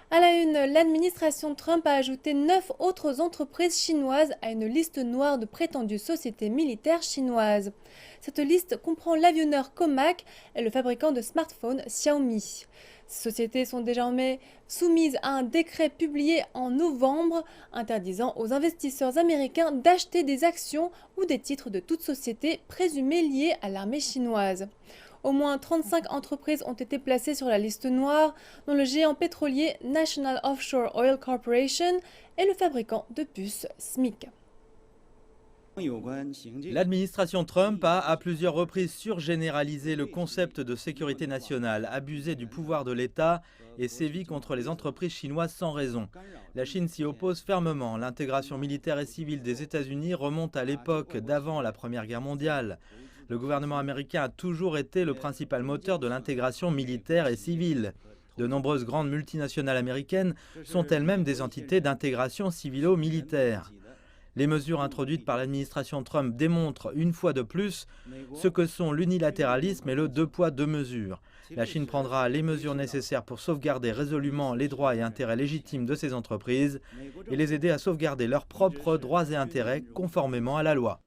À la une, l'administration Trump a ajouté 9 autres entreprises chinoises à une liste noire de prétendues sociétés militaires chinoises. Cette liste comprend l'avionneur Comac et le fabricant de smartphones Xiaomi. Ces sociétés sont désormais soumises à un décret publié en novembre interdisant aux investisseurs américains d'acheter des actions ou des titres de toute société présumée liée à l'armée chinoise. Au moins 35 entreprises ont été placées sur la liste noire, dont le géant pétrolier National Offshore Oil Corporation et le fabricant de puces SMIC. L'administration Trump a à plusieurs reprises surgénéralisé le concept de sécurité nationale, abusé du pouvoir de l'État et sévi contre les entreprises chinoises sans raison. La Chine s'y oppose fermement. L'intégration militaire et civile des États-Unis remonte à l'époque d'avant la Première Guerre mondiale. Le gouvernement américain a toujours été le principal moteur de l'intégration militaire et civile. De nombreuses grandes multinationales américaines sont elles-mêmes des entités d'intégration civilo-militaire. Les mesures introduites par l'administration Trump démontrent une fois de plus ce que sont l'unilatéralisme et le deux poids deux mesures. La Chine prendra les mesures nécessaires pour sauvegarder résolument les droits et intérêts légitimes de ces entreprises et les aider à sauvegarder leurs propres droits et intérêts conformément à la loi.